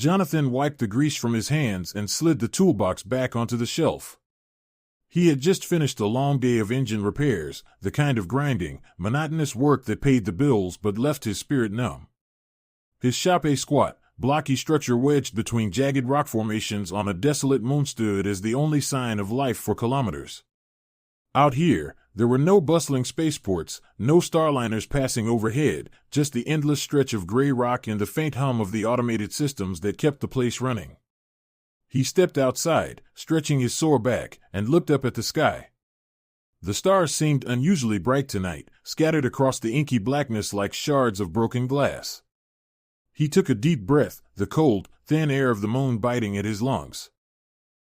Jonathan wiped the grease from his hands and slid the toolbox back onto the shelf. He had just finished a long day of engine repairs, the kind of grinding, monotonous work that paid the bills but left his spirit numb. His shop, a squat, blocky structure wedged between jagged rock formations on a desolate moon, stood as the only sign of life for kilometers. Out here, there were no bustling spaceports, no starliners passing overhead, just the endless stretch of gray rock and the faint hum of the automated systems that kept the place running. He stepped outside, stretching his sore back, and looked up at the sky. The stars seemed unusually bright tonight, scattered across the inky blackness like shards of broken glass. He took a deep breath, the cold, thin air of the moon biting at his lungs.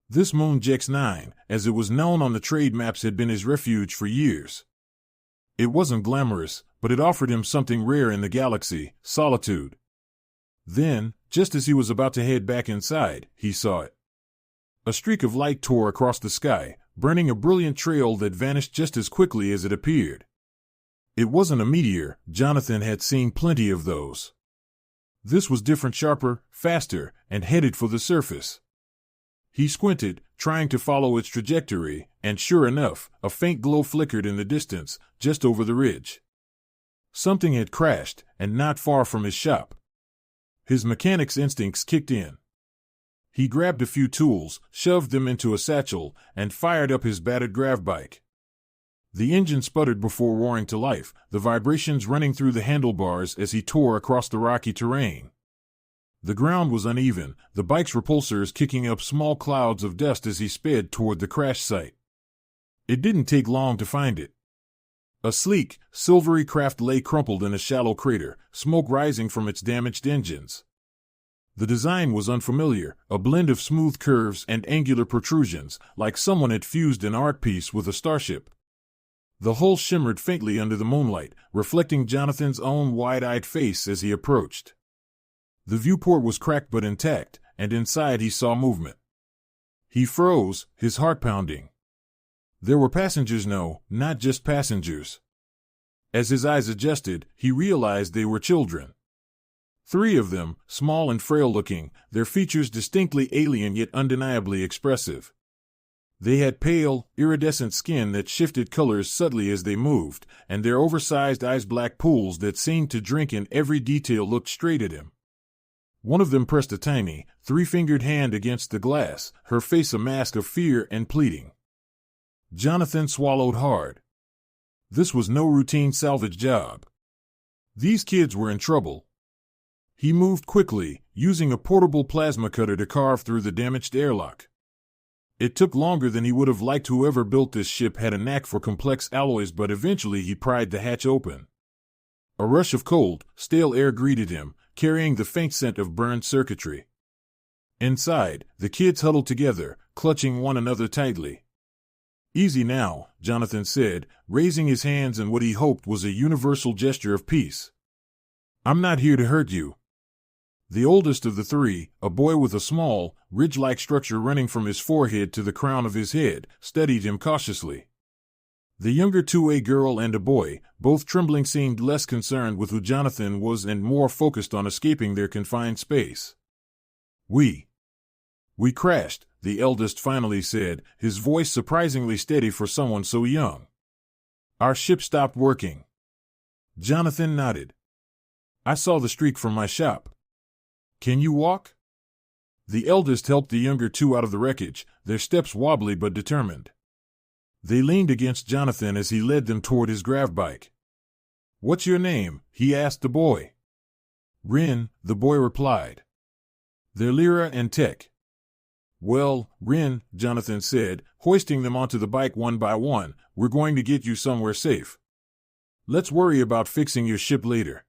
This moon Jex-9, as it was known on the trade maps, had been his refuge for years. It wasn't glamorous, but it offered him something rare in the galaxy: solitude. Then, just as he was about to head back inside, he saw it. A streak of light tore across the sky, burning a brilliant trail that vanished just as quickly as it appeared. It wasn't a meteor. Jonathan had seen plenty of those. This was different, sharper, faster, and headed for the surface. He squinted, trying to follow its trajectory, and sure enough, a faint glow flickered in the distance, just over the ridge. Something had crashed, and not far from his shop. His mechanic's instincts kicked in. He grabbed a few tools, shoved them into a satchel, and fired up his battered grav bike. The engine sputtered before roaring to life, the vibrations running through the handlebars as he tore across the rocky terrain. The ground was uneven, the bike's repulsors kicking up small clouds of dust as he sped toward the crash site. It didn't take long to find it. A sleek, silvery craft lay crumpled in a shallow crater, smoke rising from its damaged engines. The design was unfamiliar, a blend of smooth curves and angular protrusions, like someone had fused an art piece with a starship. The hull shimmered faintly under the moonlight, reflecting Jonathan's own wide-eyed face as he approached. The viewport was cracked but intact, and inside he saw movement. He froze, his heart pounding. There were passengers, no, not just passengers. As his eyes adjusted, he realized they were children. 3 of them, small and frail-looking, their features distinctly alien yet undeniably expressive. They had pale, iridescent skin that shifted colors subtly as they moved, and their oversized eyes, black pools that seemed to drink in every detail, looked straight at him. One of them pressed a tiny, 3-fingered hand against the glass, her face a mask of fear and pleading. Jonathan swallowed hard. This was no routine salvage job. These kids were in trouble. He moved quickly, using a portable plasma cutter to carve through the damaged airlock. It took longer than he would have liked. Whoever built this ship had a knack for complex alloys, but eventually he pried the hatch open. A rush of cold, stale air greeted him, carrying the faint scent of burned circuitry. Inside, the kids huddled together, clutching one another tightly. "Easy now," Jonathan said, raising his hands in what he hoped was a universal gesture of peace. "I'm not here to hurt you." The oldest of the 3, a boy with a small, ridge-like structure running from his forehead to the crown of his head, studied him cautiously. The younger 2, a girl and a boy, both trembling, seemed less concerned with who Jonathan was and more focused on escaping their confined space. We crashed," the eldest finally said, his voice surprisingly steady for someone so young. "Our ship stopped working." Jonathan nodded. "I saw the streak from my shop." "Can you walk?" The eldest helped the younger 2 out of the wreckage, their steps wobbly but determined. They leaned against Jonathan as he led them toward his grav bike. "What's your name?" he asked the boy. "Rin," the boy replied. "They're Lyra and Tech." "Well, Rin," Jonathan said, hoisting them onto the bike one by one, "we're going to get you somewhere safe. Let's worry about fixing your ship later."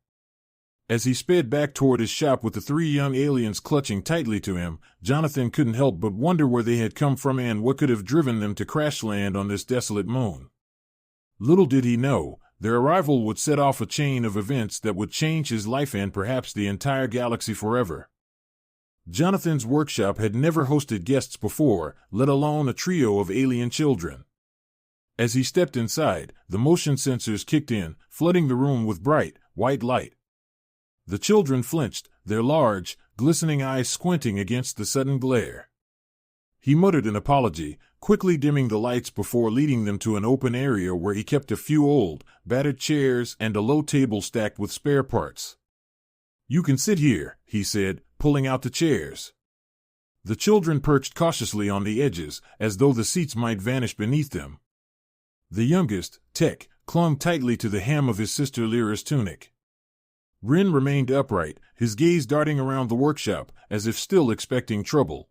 As he sped back toward his shop with the 3 young aliens clutching tightly to him, Jonathan couldn't help but wonder where they had come from and what could have driven them to crash land on this desolate moon. Little did he know, their arrival would set off a chain of events that would change his life and perhaps the entire galaxy forever. Jonathan's workshop had never hosted guests before, let alone a trio of alien children. As he stepped inside, the motion sensors kicked in, flooding the room with bright, white light. The children flinched, their large, glistening eyes squinting against the sudden glare. He muttered an apology, quickly dimming the lights before leading them to an open area where he kept a few old, battered chairs and a low table stacked with spare parts. "You can sit here," he said, pulling out the chairs. The children perched cautiously on the edges, as though the seats might vanish beneath them. The youngest, Tech, clung tightly to the hem of his sister Lyra's tunic. Rin remained upright, his gaze darting around the workshop, as if still expecting trouble.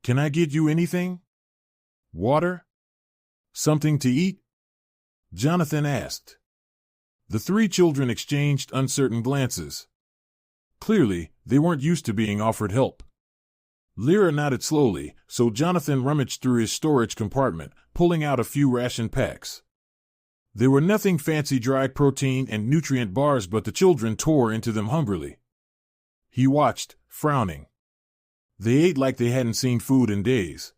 "Can I get you anything? Water? Something to eat?" Jonathan asked. The three children exchanged uncertain glances. Clearly, they weren't used to being offered help. Lyra nodded slowly, so Jonathan rummaged through his storage compartment, pulling out a few ration packs. There were nothing fancy dried protein and nutrient bars, but the children tore into them hungrily. He watched, frowning. They ate like they hadn't seen food in days.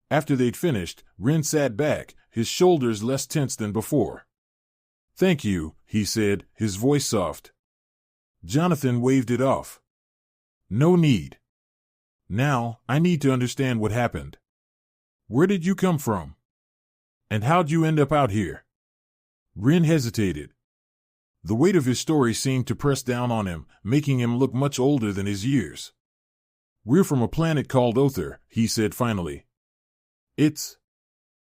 After they'd finished, Rin sat back, his shoulders less tense than before. "Thank you," he said, his voice soft. Jonathan waved it off. "No need. Now, I need to understand what happened. Where did you come from? And how'd you end up out here?" Rin hesitated. The weight of his story seemed to press down on him, making him look much older than his years. "We're from a planet called Other," he said finally. It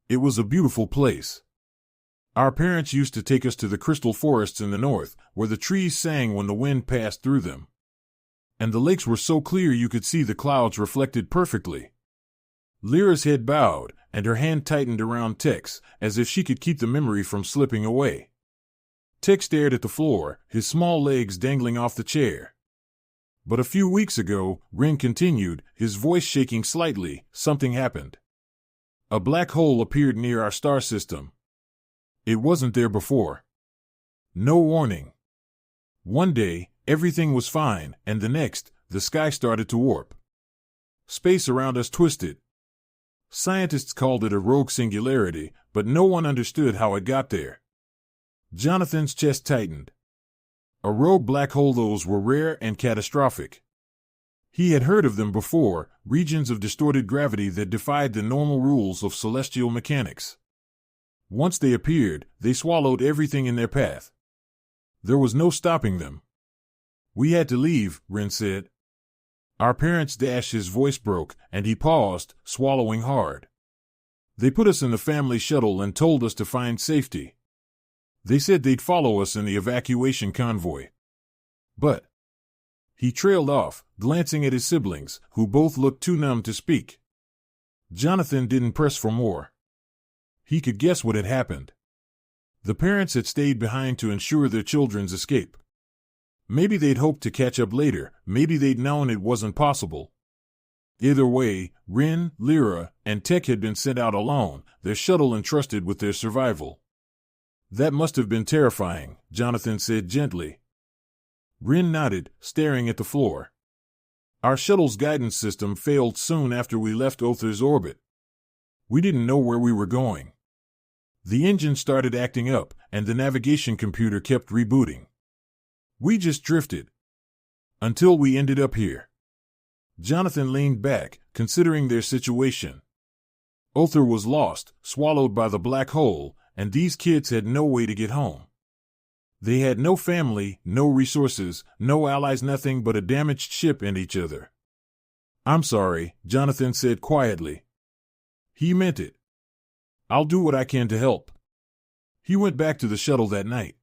was a beautiful place. Our parents used to take us to the crystal forests in the north, where the trees sang when the wind passed through them. And the lakes were so clear you could see the clouds reflected perfectly." Lyra's head bowed, and her hand tightened around Tech's, as if she could keep the memory from slipping away. Tech stared at the floor, his small legs dangling off the chair. "But a few weeks ago," Rin continued, his voice shaking slightly, "something happened. A black hole appeared near our star system. It wasn't there before. No warning. One day, everything was fine, and the next, the sky started to warp. Space around us twisted. Scientists called it a rogue singularity, but no one understood how it got there." Jonathan's chest tightened. A rogue black hole, those were rare and catastrophic. He had heard of them before, regions of distorted gravity that defied the normal rules of celestial mechanics. Once they appeared, they swallowed everything in their path. There was no stopping them. "We had to leave," Rin said. "Our parents." His voice broke, and he paused, swallowing hard. "They put us in the family shuttle and told us to find safety. They said they'd follow us in the evacuation convoy. But—" He trailed off, glancing at his siblings, who both looked too numb to speak. Jonathan didn't press for more. He could guess what had happened. The parents had stayed behind to ensure their children's escape. Maybe they'd hoped to catch up later, maybe they'd known it wasn't possible. Either way, Rin, Lyra, and Tech had been sent out alone, their shuttle entrusted with their survival. "That must have been terrifying," Jonathan said gently. Rin nodded, staring at the floor. "Our shuttle's guidance system failed soon after we left Other's orbit. We didn't know where we were going. The engine started acting up, and the navigation computer kept rebooting. We just drifted. Until we ended up here." Jonathan leaned back, considering their situation. Other was lost, swallowed by the black hole, and these kids had no way to get home. They had no family, no resources, no allies, nothing but a damaged ship and each other. "I'm sorry," Jonathan said quietly. He meant it. "I'll do what I can to help." He went back to the shuttle that night.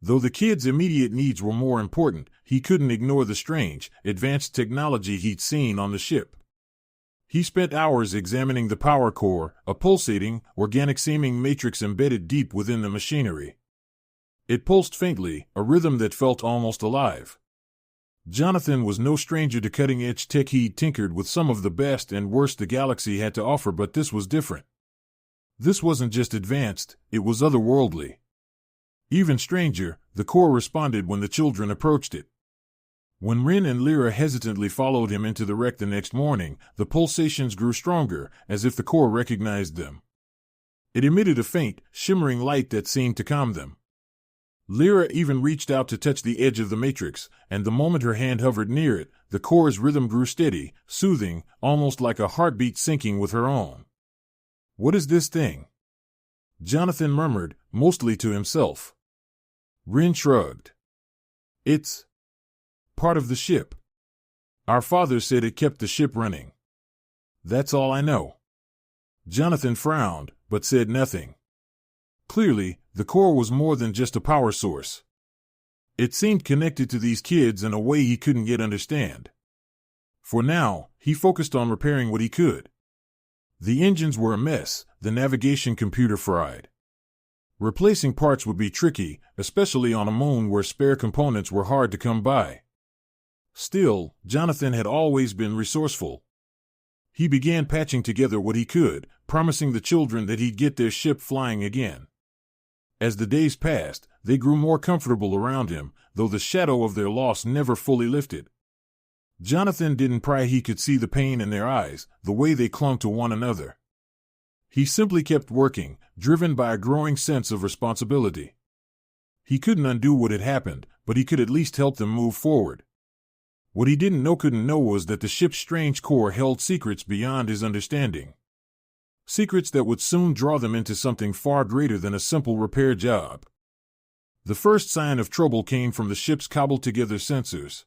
Though the kids' immediate needs were more important, he couldn't ignore the strange, advanced technology he'd seen on the ship. He spent hours examining the power core, a pulsating, organic-seeming matrix embedded deep within the machinery. It pulsed faintly, a rhythm that felt almost alive. Jonathan was no stranger to cutting-edge tech. He'd tinkered with some of the best and worst the galaxy had to offer, but this was different. This wasn't just advanced, it was otherworldly. Even stranger, the core responded when the children approached it. When Rin and Lyra hesitantly followed him into the wreck the next morning, the pulsations grew stronger, as if the core recognized them. It emitted a faint, shimmering light that seemed to calm them. Lyra even reached out to touch the edge of the matrix, and the moment her hand hovered near it, the core's rhythm grew steady, soothing, almost like a heartbeat syncing with her own. "What is this thing?" Jonathan murmured, mostly to himself. Rin shrugged. "It's part of the ship. Our father said it kept the ship running. That's all I know." Jonathan frowned, but said nothing. Clearly, the core was more than just a power source. It seemed connected to these kids in a way he couldn't yet understand. For now, he focused on repairing what he could. The engines were a mess, the navigation computer fried. Replacing parts would be tricky, especially on a moon where spare components were hard to come by. Still, Jonathan had always been resourceful. He began patching together what he could, promising the children that he'd get their ship flying again. As the days passed, they grew more comfortable around him, though the shadow of their loss never fully lifted. Jonathan didn't pry he could see the pain in their eyes, the way they clung to one another. He simply kept working, driven by a growing sense of responsibility. He couldn't undo what had happened, but he could at least help them move forward. What he couldn't know was that the ship's strange core held secrets beyond his understanding. Secrets that would soon draw them into something far greater than a simple repair job. The first sign of trouble came from the ship's cobbled-together sensors.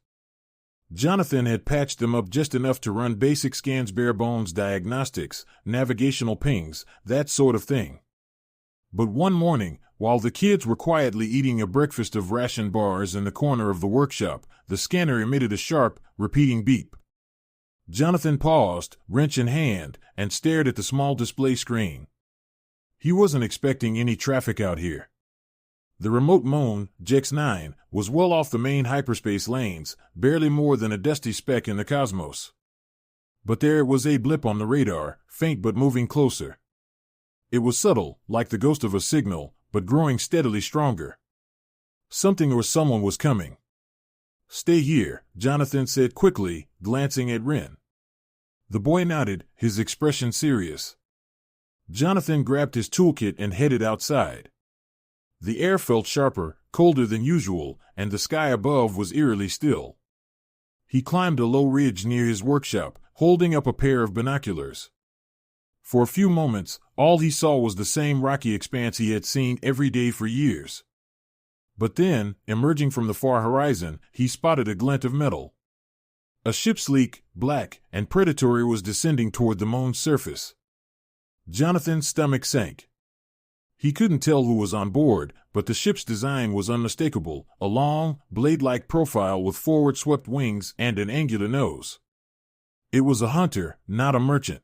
Jonathan had patched them up just enough to run basic scans, bare-bones diagnostics, navigational pings, that sort of thing. But one morning, while the kids were quietly eating a breakfast of ration bars in the corner of the workshop, the scanner emitted a sharp, repeating beep. Jonathan paused, wrench in hand, and stared at the small display screen. He wasn't expecting any traffic out here. The remote moon, Jex-9, was well off the main hyperspace lanes, barely more than a dusty speck in the cosmos. But there was a blip on the radar, faint but moving closer. It was subtle, like the ghost of a signal, but growing steadily stronger. Something or someone was coming. "Stay here," Jonathan said quickly, glancing at Rin. The boy nodded, his expression serious. Jonathan grabbed his toolkit and headed outside. The air felt sharper, colder than usual, and the sky above was eerily still. He climbed a low ridge near his workshop, holding up a pair of binoculars. For a few moments, all he saw was the same rocky expanse he had seen every day for years. But then, emerging from the far horizon, he spotted a glint of metal. A ship sleek, black, and predatory was descending toward the moon's surface. Jonathan's stomach sank. He couldn't tell who was on board, but the ship's design was unmistakable, a long, blade-like profile with forward-swept wings and an angular nose. It was a hunter, not a merchant.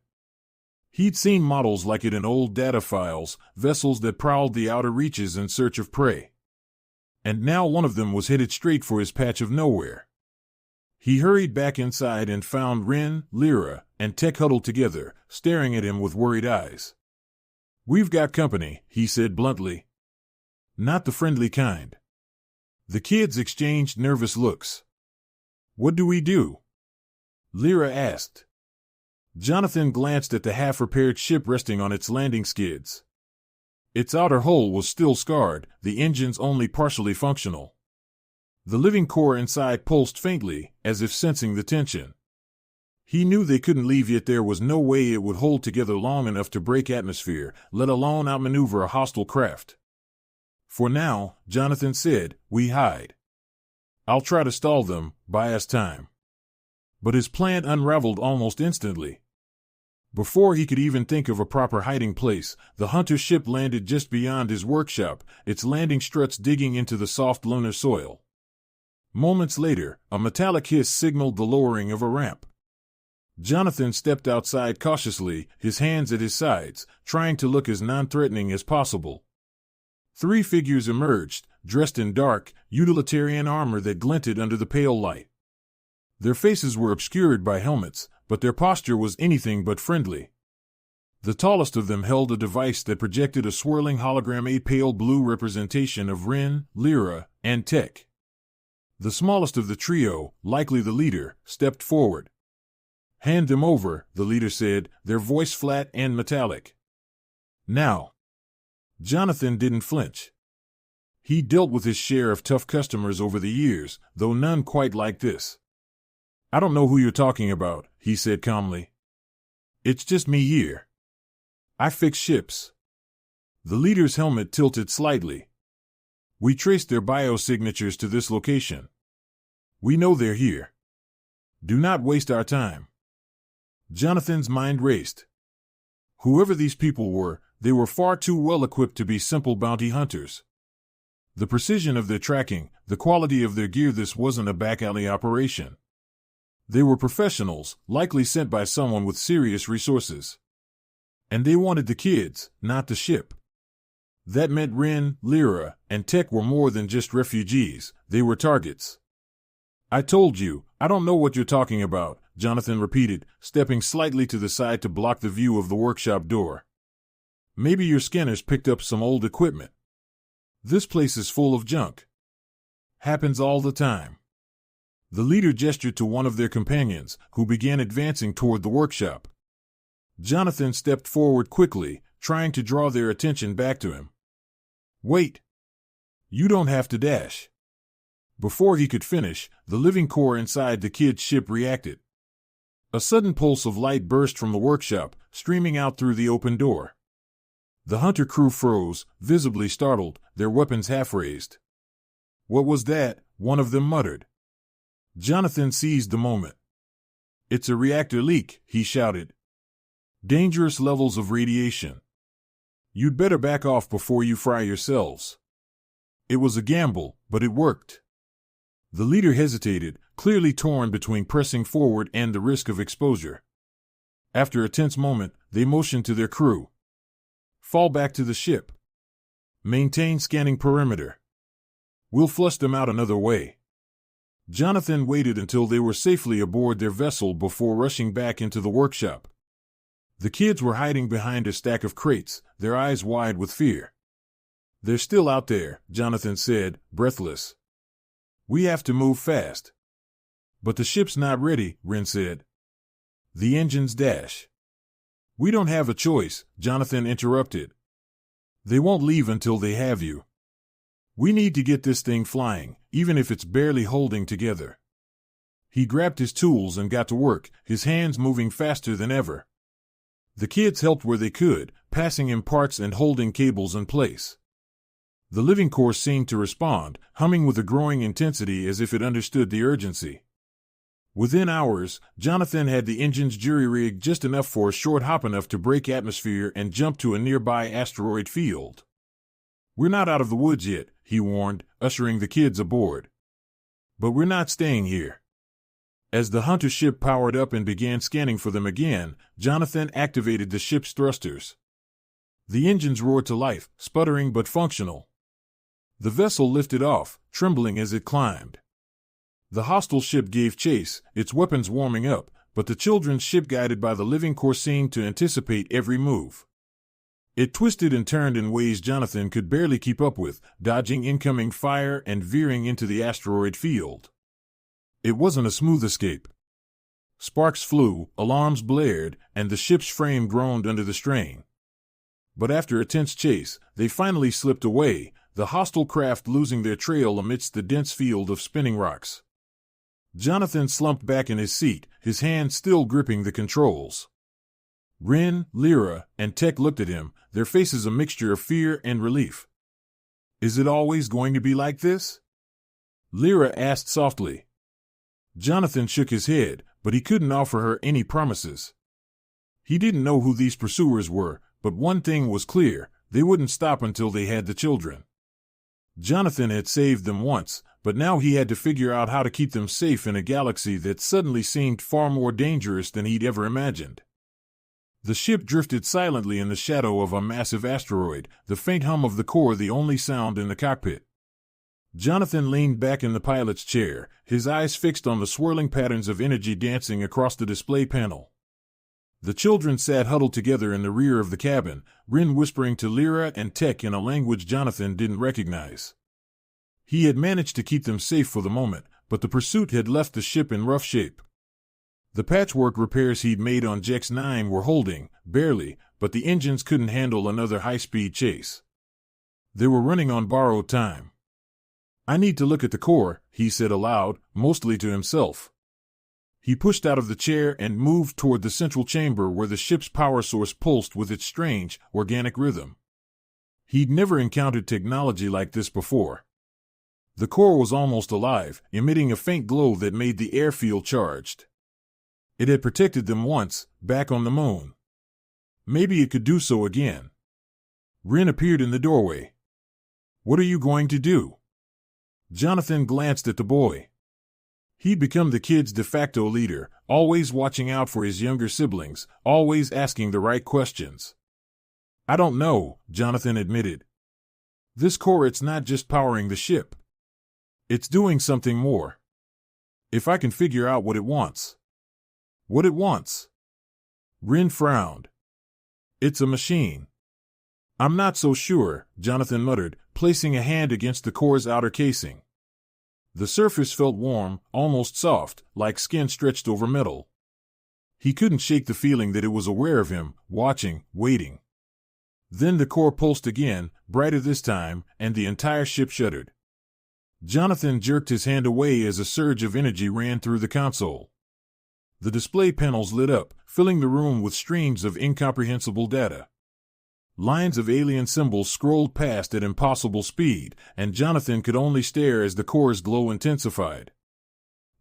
He'd seen models like it in old data files, vessels that prowled the outer reaches in search of prey. And now one of them was headed straight for his patch of nowhere. He hurried back inside and found Rin, Lyra, and Tech huddled together, staring at him with worried eyes. "We've got company," he said bluntly. "Not the friendly kind." The kids exchanged nervous looks. "What do we do?" Lyra asked. Jonathan glanced at the half-repaired ship resting on its landing skids. Its outer hull was still scarred, the engines only partially functional. The living core inside pulsed faintly, as if sensing the tension. He knew they couldn't leave, yet there was no way it would hold together long enough to break atmosphere, let alone outmaneuver a hostile craft. "For now," Jonathan said, "we hide. I'll try to stall them, buy us time." But his plan unraveled almost instantly. Before he could even think of a proper hiding place, the hunter ship landed just beyond his workshop, its landing struts digging into the soft lunar soil. Moments later, a metallic hiss signaled the lowering of a ramp. Jonathan stepped outside cautiously, his hands at his sides, trying to look as non-threatening as possible. 3 figures emerged, dressed in dark, utilitarian armor that glinted under the pale light. Their faces were obscured by helmets, but their posture was anything but friendly. The tallest of them held a device that projected a swirling hologram, a pale blue representation of Rin, Lyra, and Tech. The smallest of the trio, likely the leader, stepped forward. "Hand them over," the leader said, their voice flat and metallic. "Now." Jonathan didn't flinch. He dealt with his share of tough customers over the years, though none quite like this. "I don't know who you're talking about," he said calmly. "It's just me here. I fix ships." The leader's helmet tilted slightly. "We traced their biosignatures to this location. We know they're here. Do not waste our time." Jonathan's mind raced. Whoever these people were, they were far too well equipped to be simple bounty hunters. The precision of their tracking, the quality of their gear, this wasn't a back-alley operation. They were professionals, likely sent by someone with serious resources. And they wanted the kids, not the ship. That meant Ren, Lyra, and Tech were more than just refugees, they were targets. "I told you, I don't know what you're talking about," Jonathan repeated, stepping slightly to the side to block the view of the workshop door. "Maybe your scanners picked up some old equipment. This place is full of junk. Happens all the time." The leader gestured to one of their companions, who began advancing toward the workshop. Jonathan stepped forward quickly, trying to draw their attention back to him. "Wait. You don't have to dash." Before he could finish, the living core inside the kid's ship reacted. A sudden pulse of light burst from the workshop, streaming out through the open door. The hunter crew froze, visibly startled, their weapons half raised. "What was that?" one of them muttered. Jonathan seized the moment. "It's a reactor leak," he shouted. "Dangerous levels of radiation. You'd better back off before you fry yourselves." It was a gamble, but it worked. The leader hesitated, clearly torn between pressing forward and the risk of exposure. After a tense moment, they motioned to their crew. "Fall back to the ship. Maintain scanning perimeter. We'll flush them out another way." Jonathan waited until they were safely aboard their vessel before rushing back into the workshop. The kids were hiding behind a stack of crates, their eyes wide with fear. "They're still out there," Jonathan said, breathless. "We have to move fast." "But the ship's not ready," Ren said. "The engines dash." "We don't have a choice," Jonathan interrupted. "They won't leave until they have you. We need to get this thing flying, even if it's barely holding together." He grabbed his tools and got to work, his hands moving faster than ever. The kids helped where they could, passing him parts and holding cables in place. The living core seemed to respond, humming with a growing intensity as if it understood the urgency. Within hours, Jonathan had the engines jury-rigged just enough for a short hop enough to break atmosphere and jump to a nearby asteroid field. "We're not out of the woods yet," he warned, ushering the kids aboard. "But we're not staying here." As the hunter ship powered up and began scanning for them again, Jonathan activated the ship's thrusters. The engines roared to life, sputtering but functional. The vessel lifted off, trembling as it climbed. The hostile ship gave chase, its weapons warming up, but the children's ship, guided by the living core, seemed to anticipate every move. It twisted and turned in ways Jonathan could barely keep up with, dodging incoming fire and veering into the asteroid field. It wasn't a smooth escape. Sparks flew, alarms blared, and the ship's frame groaned under the strain. But after a tense chase, they finally slipped away, the hostile craft losing their trail amidst the dense field of spinning rocks. Jonathan slumped back in his seat, his hand still gripping the controls. Ren, Lyra, and Tech looked at him, their faces a mixture of fear and relief. "Is it always going to be like this?" Lyra asked softly. Jonathan shook his head, but he couldn't offer her any promises. He didn't know who these pursuers were, but one thing was clear, they wouldn't stop until they had the children. Jonathan had saved them once, but now he had to figure out how to keep them safe in a galaxy that suddenly seemed far more dangerous than he'd ever imagined. The ship drifted silently in the shadow of a massive asteroid, the faint hum of the core the only sound in the cockpit. Jonathan leaned back in the pilot's chair, his eyes fixed on the swirling patterns of energy dancing across the display panel. The children sat huddled together in the rear of the cabin, Ren whispering to Lyra and Tech in a language Jonathan didn't recognize. He had managed to keep them safe for the moment, but the pursuit had left the ship in rough shape. The patchwork repairs he'd made on Jex 9 were holding, barely, but the engines couldn't handle another high-speed chase. They were running on borrowed time. I need to look at the core, he said aloud, mostly to himself. He pushed out of the chair and moved toward the central chamber where the ship's power source pulsed with its strange, organic rhythm. He'd never encountered technology like this before. The core was almost alive, emitting a faint glow that made the air feel charged. It had protected them once, back on the moon. Maybe it could do so again. Rin appeared in the doorway. What are you going to do? Jonathan glanced at the boy. He'd become the kid's de facto leader, always watching out for his younger siblings, always asking the right questions. I don't know, Jonathan admitted. This core, it's not just powering the ship. It's doing something more. If I can figure out what it wants. What it wants? Rin frowned. It's a machine. I'm not so sure, Jonathan muttered, placing a hand against the core's outer casing. The surface felt warm, almost soft, like skin stretched over metal. He couldn't shake the feeling that it was aware of him, watching, waiting. Then the core pulsed again, brighter this time, and the entire ship shuddered. Jonathan jerked his hand away as a surge of energy ran through the console. The display panels lit up, filling the room with streams of incomprehensible data. Lines of alien symbols scrolled past at impossible speed, and Jonathan could only stare as the core's glow intensified.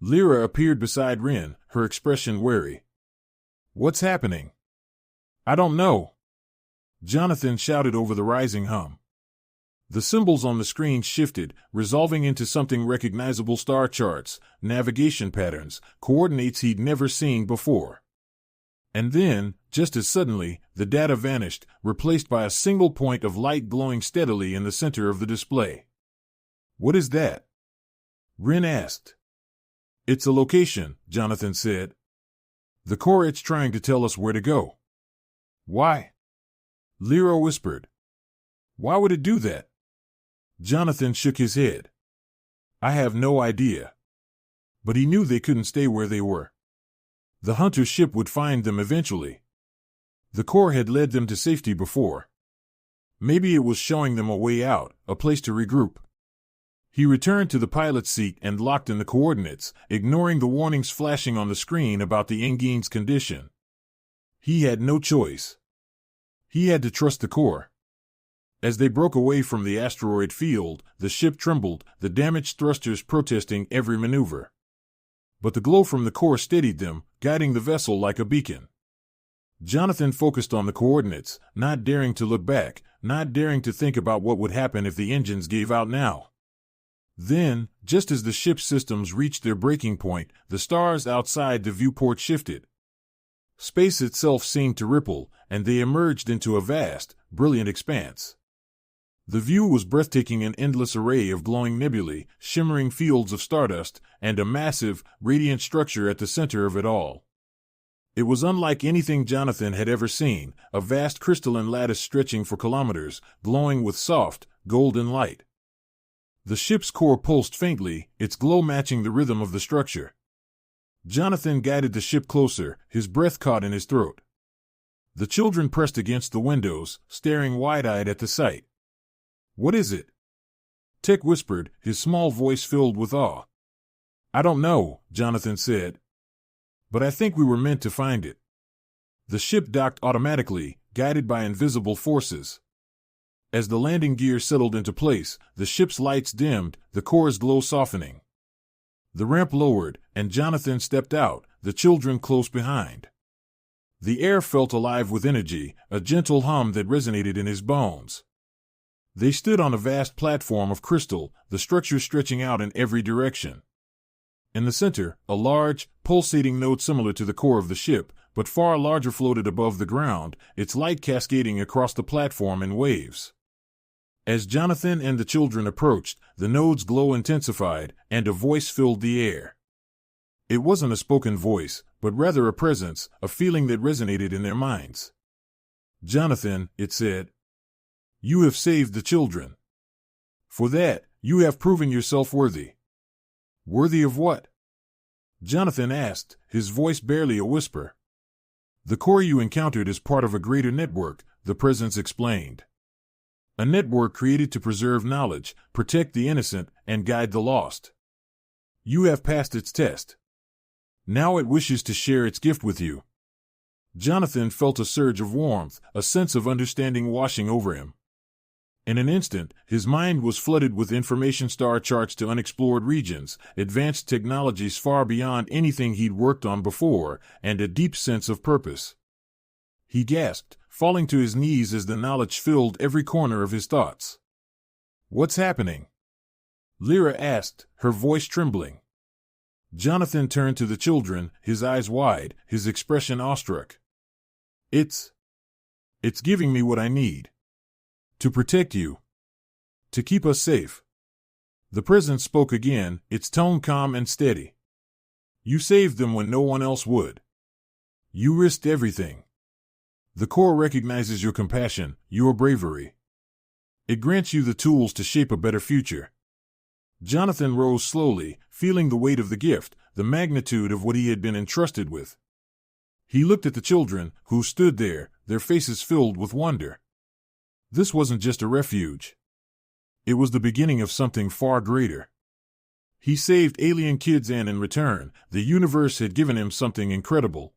Lyra appeared beside Rin, her expression wary. What's happening? I don't know. Jonathan shouted over the rising hum. The symbols on the screen shifted, resolving into something recognizable: star charts, navigation patterns, coordinates he'd never seen before. And then, just as suddenly, the data vanished, replaced by a single point of light glowing steadily in the center of the display. What is that? Rin asked. It's a location, Jonathan said. The core, it's trying to tell us where to go. Why? Lyra whispered. Why would it do that? Jonathan shook his head. I have no idea. But he knew they couldn't stay where they were. The hunter ship would find them eventually. The core had led them to safety before. Maybe it was showing them a way out, a place to regroup. He returned to the pilot's seat and locked in the coordinates, ignoring the warnings flashing on the screen about the Engine's condition. He had no choice. He had to trust the core. As they broke away from the asteroid field, the ship trembled, the damaged thrusters protesting every maneuver. But the glow from the core steadied them, guiding the vessel like a beacon. Jonathan focused on the coordinates, not daring to look back, not daring to think about what would happen if the engines gave out now. Then, just as the ship's systems reached their breaking point, the stars outside the viewport shifted. Space itself seemed to ripple, and they emerged into a vast, brilliant expanse. The view was breathtaking, an endless array of glowing nebulae, shimmering fields of stardust, and a massive, radiant structure at the center of it all. It was unlike anything Jonathan had ever seen, a vast crystalline lattice stretching for kilometers, glowing with soft, golden light. The ship's core pulsed faintly, its glow matching the rhythm of the structure. Jonathan guided the ship closer, his breath caught in his throat. The children pressed against the windows, staring wide-eyed at the sight. What is it? Tech whispered, his small voice filled with awe. I don't know, Jonathan said. But I think we were meant to find it. The ship docked automatically, guided by invisible forces. As the landing gear settled into place, the ship's lights dimmed, the core's glow softening. The ramp lowered, and Jonathan stepped out, the children close behind. The air felt alive with energy, a gentle hum that resonated in his bones. They stood on a vast platform of crystal, the structure stretching out in every direction. In the center, a large, pulsating node similar to the core of the ship, but far larger, floated above the ground, its light cascading across the platform in waves. As Jonathan and the children approached, the node's glow intensified, and a voice filled the air. It wasn't a spoken voice, but rather a presence, a feeling that resonated in their minds. Jonathan, it said, you have saved the children. For that, you have proven yourself worthy. Worthy of what? Jonathan asked, his voice barely a whisper. The core you encountered is part of a greater network, the presence explained. A network created to preserve knowledge, protect the innocent, and guide the lost. You have passed its test. Now it wishes to share its gift with you. Jonathan felt a surge of warmth, a sense of understanding washing over him. In an instant, his mind was flooded with information star charts to unexplored regions, advanced technologies far beyond anything he'd worked on before, and a deep sense of purpose. He gasped, falling to his knees as the knowledge filled every corner of his thoughts. "What's happening?" Lyra asked, her voice trembling. Jonathan turned to the children, his eyes wide, his expression awestruck. It's giving me what I need. To protect you. To keep us safe." The presence spoke again, its tone calm and steady. "You saved them when no one else would. You risked everything. The Corps recognizes your compassion, your bravery. It grants you the tools to shape a better future." Jonathan rose slowly, feeling the weight of the gift, the magnitude of what he had been entrusted with. He looked at the children, who stood there, their faces filled with wonder. This wasn't just a refuge. It was the beginning of something far greater. He saved alien kids and in return, the universe had given him something incredible.